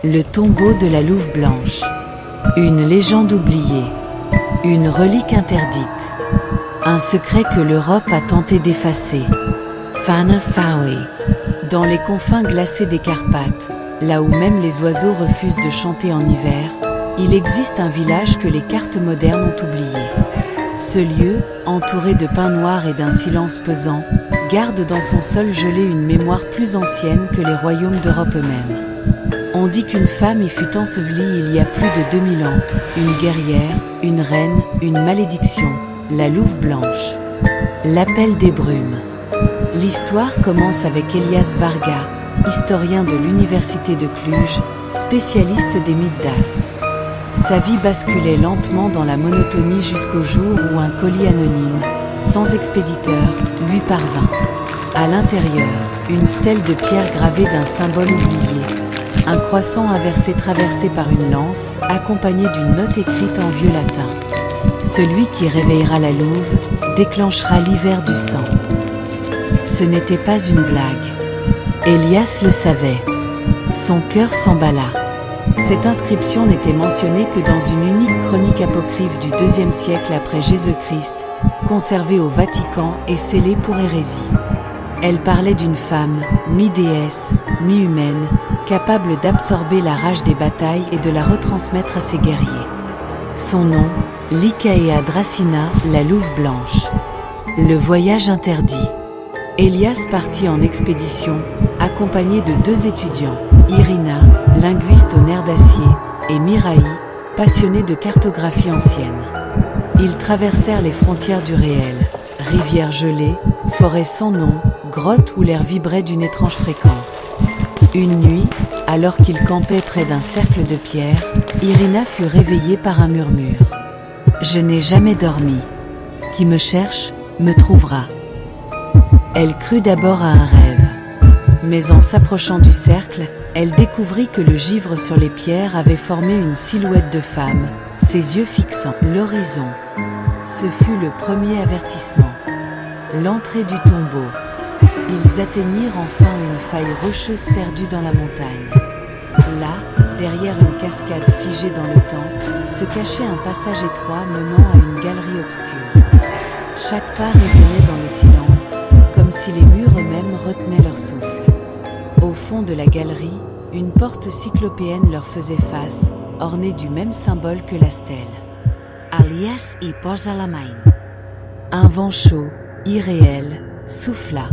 Le tombeau de la louve blanche. Une légende oubliée. Une relique interdite. Un secret que l'Europe a tenté d'effacer. Fana Fawe. Dans les confins glacés des Carpates, là où même les oiseaux refusent de chanter en hiver, il existe un village que les cartes modernes ont oublié. Ce lieu, entouré de pins noirs et d'un silence pesant, garde dans son sol gelé une mémoire plus ancienne que les royaumes d'Europe eux-mêmes. On dit qu'une femme y fut ensevelie il y a plus de 2000 ans, une guerrière, une reine, une malédiction, la louve blanche. L'appel des brumes. L'histoire commence avec Elias Varga, historien de l'université de Cluj, spécialiste des mythes d'As. Sa vie basculait lentement dans la monotonie jusqu'au jour où un colis anonyme, sans expéditeur, lui parvint. À l'intérieur, une stèle de pierre gravée d'un symbole oublié. Un croissant inversé traversé par une lance, accompagné d'une note écrite en vieux latin. Celui qui réveillera la louve, déclenchera l'hiver du sang. Ce n'était pas une blague. Elias le savait. Son cœur s'emballa. Cette inscription n'était mentionnée que dans une unique chronique apocryphe du IIe siècle après Jésus-Christ, conservée au Vatican et scellée pour hérésie. Elle parlait d'une femme, mi-déesse, mi-humaine, capable d'absorber la rage des batailles et de la retransmettre à ses guerriers. Son nom, Lycaea Dracina, la louve blanche. Le voyage interdit. Elias partit en expédition, accompagné de 2 étudiants, Irina, linguiste au nerf d'acier, et Miraï, passionné de cartographie ancienne. Ils traversèrent les frontières du réel, rivières gelées, forêts sans nom, grottes où l'air vibrait d'une étrange fréquence. Une nuit, alors qu'ils campaient près d'un cercle de pierre, Irina fut réveillée par un murmure. « Je n'ai jamais dormi. Qui me cherche, me trouvera. » Elle crut d'abord à un rêve. Mais en s'approchant du cercle, elle découvrit que le givre sur les pierres avait formé une silhouette de femme, ses yeux fixant l'horizon. Ce fut le premier avertissement. L'entrée du tombeau. Ils atteignirent enfin une faille rocheuse perdue dans la montagne. Là, derrière une cascade figée dans le temps, se cachait un passage étroit menant à une galerie obscure. Chaque pas résonnait dans le silence, comme si les murs eux-mêmes retenaient leur souffle. Au fond de la galerie, une porte cyclopéenne leur faisait face, ornée du même symbole que la stèle. Elias y posa la main. Un vent chaud, irréel, souffla.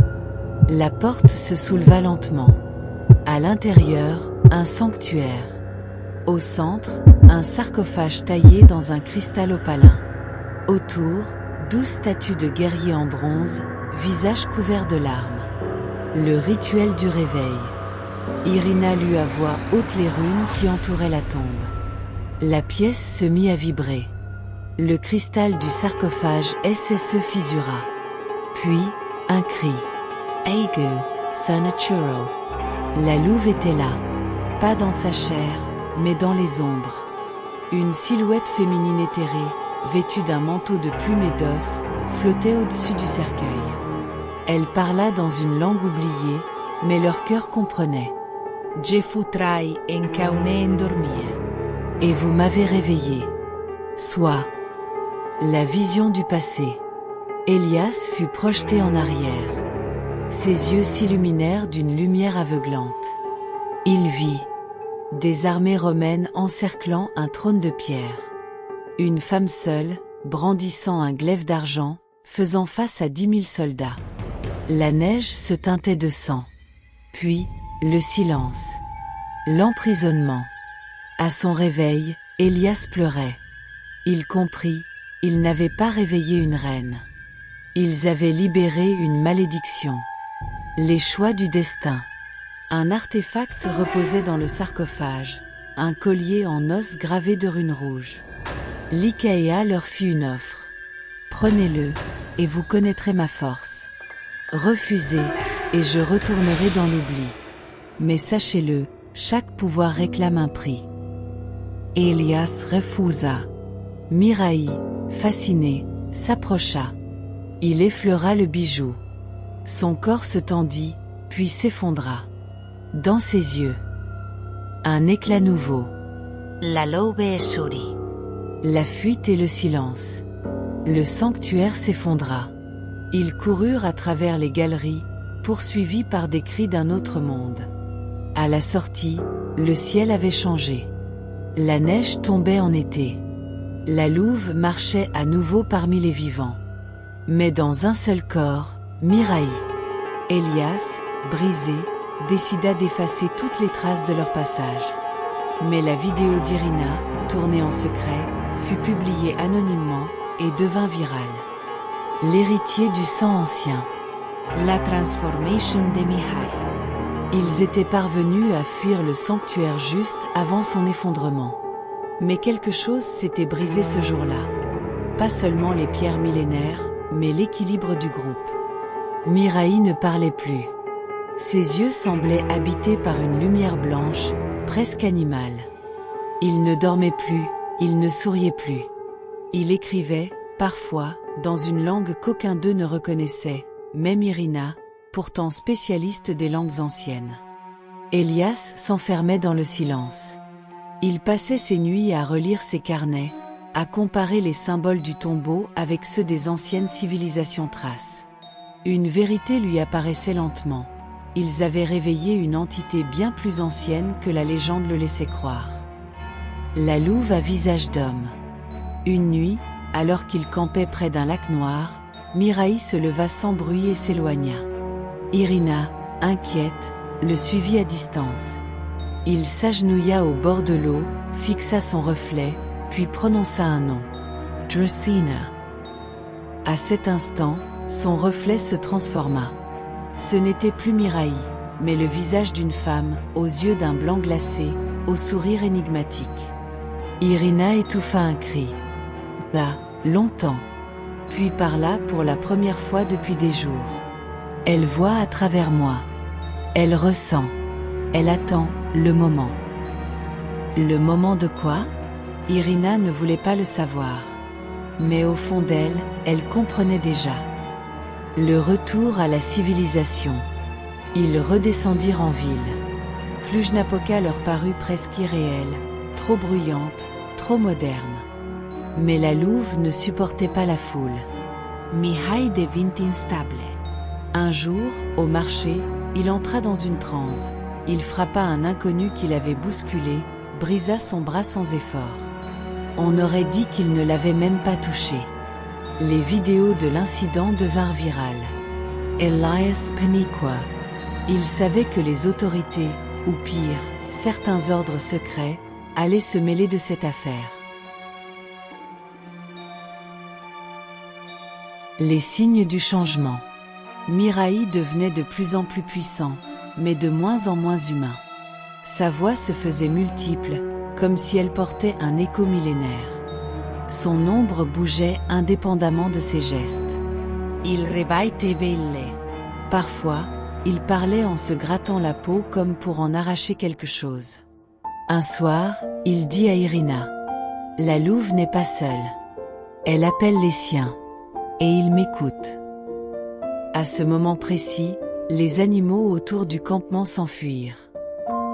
La porte se souleva lentement. À l'intérieur, un sanctuaire. Au centre, un sarcophage taillé dans un cristal opalin. Autour, 12 statues de guerriers en bronze, visages couverts de larmes. Le rituel du réveil. Irina lut à voix haute les runes qui entouraient la tombe. La pièce se mit à vibrer. Le cristal du sarcophage se fissura. Puis, un cri. Eigu, Supernatural. La louve était là, pas dans sa chair, mais dans les ombres. Une silhouette féminine éthérée, vêtue d'un manteau de plumes et d'os, flottait au-dessus du cercueil. Elle parla dans une langue oubliée, mais leur cœur comprenait. Je futrai encaune endormir. Et vous m'avez réveillé. Soit. La vision du passé. Elias fut projeté en arrière. Ses yeux s'illuminèrent d'une lumière aveuglante. Il vit des armées romaines encerclant un trône de pierre. Une femme seule, brandissant un glaive d'argent, faisant face à 10 000 soldats. La neige se teintait de sang. Puis, le silence. L'emprisonnement. À son réveil, Elias pleurait. Il comprit, ils n'avaient pas réveillé une reine. Ils avaient libéré une malédiction. Les choix du destin. Un artefact reposait dans le sarcophage, un collier en os gravé de runes rouges. Lycaea leur fit une offre. Prenez-le, et vous connaîtrez ma force. Refusez, et je retournerai dans l'oubli. Mais sachez-le, chaque pouvoir réclame un prix. Elias refusa. Miraï, fasciné, s'approcha. Il effleura le bijou. Son corps se tendit, puis s'effondra. Dans ses yeux, Un éclat nouveau. La Loube Esuri. La fuite et le silence. Le sanctuaire s'effondra. Ils coururent à travers les galeries, poursuivis par des cris d'un autre monde. À la sortie, le ciel avait changé. La neige tombait en été. La louve marchait à nouveau parmi les vivants. Mais dans un seul corps, Miraï. Elias, brisé, décida d'effacer toutes les traces de leur passage. Mais la vidéo d'Irina, tournée en secret, fut publiée anonymement et devint virale. L'héritier du sang ancien. La transformation de Mihai. Ils étaient parvenus à fuir le sanctuaire juste avant son effondrement. Mais quelque chose s'était brisé ce jour-là. Pas seulement les pierres millénaires, mais l'équilibre du groupe. Miraï ne parlait plus. Ses yeux semblaient habités par une lumière blanche, presque animale. Il ne dormait plus, il ne souriait plus. Il écrivait, parfois, dans une langue qu'aucun d'eux ne reconnaissait, même Irina, pourtant spécialiste des langues anciennes. Elias s'enfermait dans le silence. Il passait ses nuits à relire ses carnets, à comparer les symboles du tombeau avec ceux des anciennes civilisations thraces. Une vérité lui apparaissait lentement. Ils avaient réveillé une entité bien plus ancienne que la légende le laissait croire. La louve à visage d'homme. Une nuit, alors qu'il campait près d'un lac noir, Miraï se leva sans bruit et s'éloigna. Irina, inquiète, le suivit à distance. Il s'agenouilla au bord de l'eau, fixa son reflet, puis prononça un nom. Dracena. À cet instant, son reflet se transforma. Ce n'était plus Miraï, mais le visage d'une femme, aux yeux d'un blanc glacé, au sourire énigmatique. Irina étouffa un cri. Là, longtemps. Puis parla pour la première fois depuis des jours. Elle voit à travers moi. Elle ressent. Elle attend le moment. Le moment de quoi? Irina ne voulait pas le savoir. Mais au fond d'elle, elle comprenait déjà. Le retour à la civilisation. Ils redescendirent en ville. Cluj-Napoca leur parut presque irréelle, trop bruyante, trop moderne. Mais la louve ne supportait pas la foule. Mihai devint instable. Un jour, au marché, il entra dans une transe. Il frappa un inconnu qui l'avait bousculé, brisa son bras sans effort. On aurait dit qu'il ne l'avait même pas touché. Les vidéos de l'incident devinrent virales. Elias paniqua. Il savait que les autorités, ou pire, certains ordres secrets, allaient se mêler de cette affaire. Les signes du changement. Miraï devenait de plus en plus puissant, mais de moins en moins humain. Sa voix se faisait multiple, comme si elle portait un écho millénaire. Son ombre bougeait indépendamment de ses gestes. Il revaite velle. Parfois, il parlait en se grattant la peau comme pour en arracher quelque chose. Un soir, il dit à Irina. La louve n'est pas seule. Elle appelle les siens. Et il m'écoute. À ce moment précis, les animaux autour du campement s'enfuirent.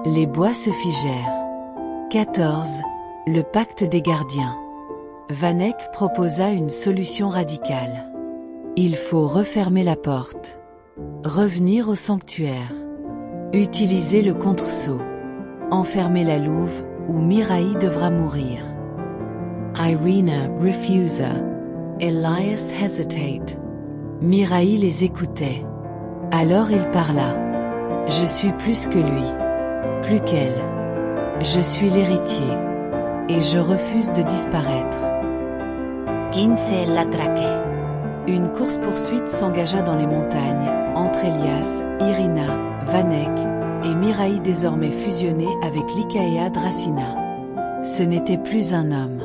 Les bois se figèrent. 14. Le pacte des gardiens. Vanek proposa une solution radicale. Il faut refermer la porte. Revenir au sanctuaire. Utiliser le contre-saut. Enfermer la louve, ou Miraï devra mourir. Irina refusa. Elias hesitate. Miraï les écoutait. Alors il parla. Je suis plus que lui. Plus qu'elle. Je suis l'héritier. Et je refuse de disparaître. 15 l'atraque. Une course-poursuite s'engagea dans les montagnes, entre Elias, Irina, Vanek, et Miraï désormais fusionnés avec Lycaea Dracena. Ce n'était plus un homme.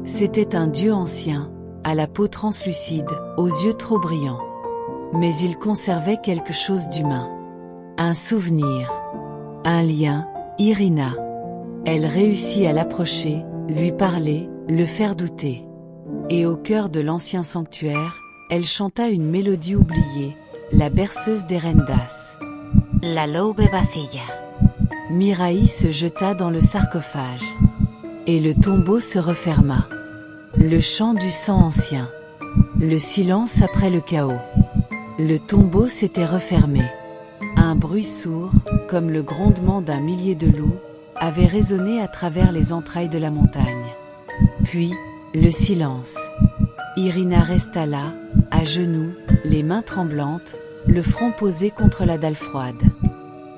C'était un dieu ancien, à la peau translucide, aux yeux trop brillants. Mais il conservait quelque chose d'humain. Un souvenir. Un lien, Irina. Elle réussit à l'approcher, lui parler, le faire douter. Et au cœur de l'ancien sanctuaire, elle chanta une mélodie oubliée, la berceuse des Rendas. La Loube vacilla. Miraï se jeta dans le sarcophage. Et le tombeau se referma. Le chant du sang ancien. Le silence après le chaos. Le tombeau s'était refermé. Un bruit sourd, comme le grondement d'un millier de loups, avait résonné à travers les entrailles de la montagne. Puis, le silence. Irina resta là, à genoux, les mains tremblantes, le front posé contre la dalle froide.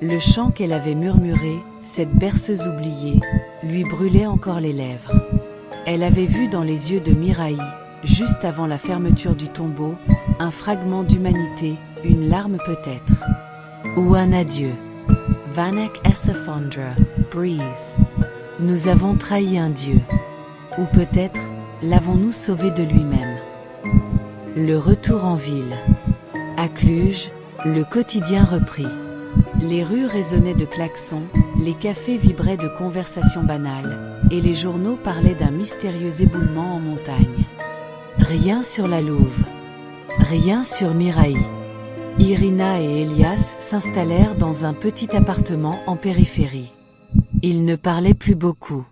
Le chant qu'elle avait murmuré, cette berceuse oubliée, lui brûlait encore les lèvres. Elle avait vu dans les yeux de Miraï, juste avant la fermeture du tombeau, un fragment d'humanité, une larme peut-être. Ou un adieu. Vanek Esafandra, breeze. Nous avons trahi un dieu. Ou peut-être, l'avons-nous sauvé de lui-même. Le retour en ville. À Cluj, le quotidien reprit. Les rues résonnaient de klaxons, les cafés vibraient de conversations banales, et les journaux parlaient d'un mystérieux éboulement en montagne. Rien sur la Louve. Rien sur Miraï. Irina et Elias s'installèrent dans un petit appartement en périphérie. Ils ne parlaient plus beaucoup.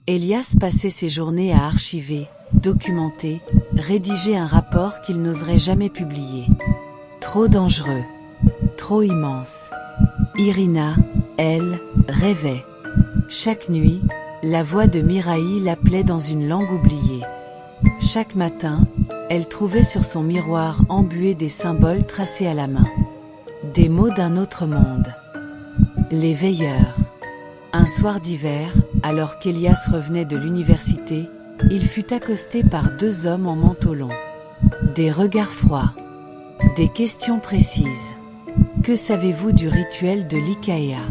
Elias passait ses journées à archiver, documenter, rédiger un rapport qu'il n'oserait jamais publier. Trop dangereux. Trop immense. Irina, elle, rêvait. Chaque nuit, la voix de Miraï l'appelait dans une langue oubliée. Chaque matin, elle trouvait sur son miroir embué des symboles tracés à la main. Des mots d'un autre monde. Les veilleurs. Un soir d'hiver, alors qu'Elias revenait de l'université, il fut accosté par deux hommes en manteau long. Des regards froids. Des questions précises. Que savez-vous du rituel de l'Ikaea?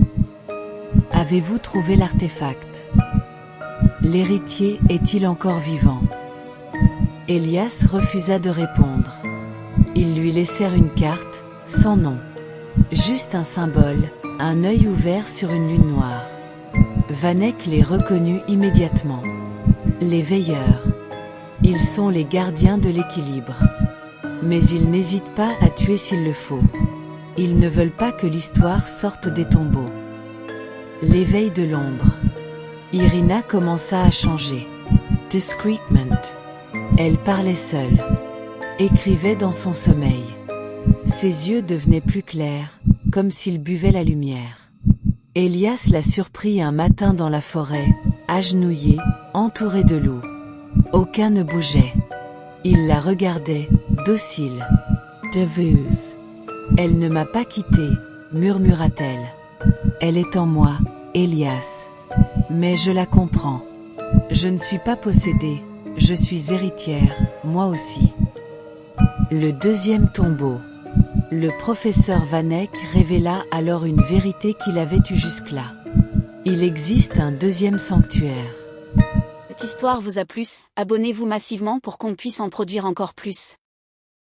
Avez-vous trouvé l'artefact? L'héritier est-il encore vivant? Elias refusa de répondre. Ils lui laissèrent une carte, sans nom. Juste un symbole, un œil ouvert sur une lune noire. Vanek les reconnut immédiatement. Les veilleurs. Ils sont les gardiens de l'équilibre. Mais ils n'hésitent pas à tuer s'il le faut. Ils ne veulent pas que l'histoire sorte des tombeaux. L'éveil de l'ombre. Irina commença à changer. Discreetment. Elle parlait seule. Écrivait dans son sommeil. Ses yeux devenaient plus clairs, comme s'il buvait la lumière. Elias la surprit un matin dans la forêt, agenouillée, entourée de loups. Aucun ne bougeait. Il la regardait, docile. Devuse. Elle ne m'a pas quittée, murmura-t-elle. Elle est en moi, Elias. Mais je la comprends. Je ne suis pas possédée, je suis héritière, moi aussi. Le deuxième tombeau. Le professeur Vanek révéla alors une vérité qu'il avait eue jusque-là. Il existe un deuxième sanctuaire. Cette histoire vous a plu, abonnez-vous massivement pour qu'on puisse en produire encore plus.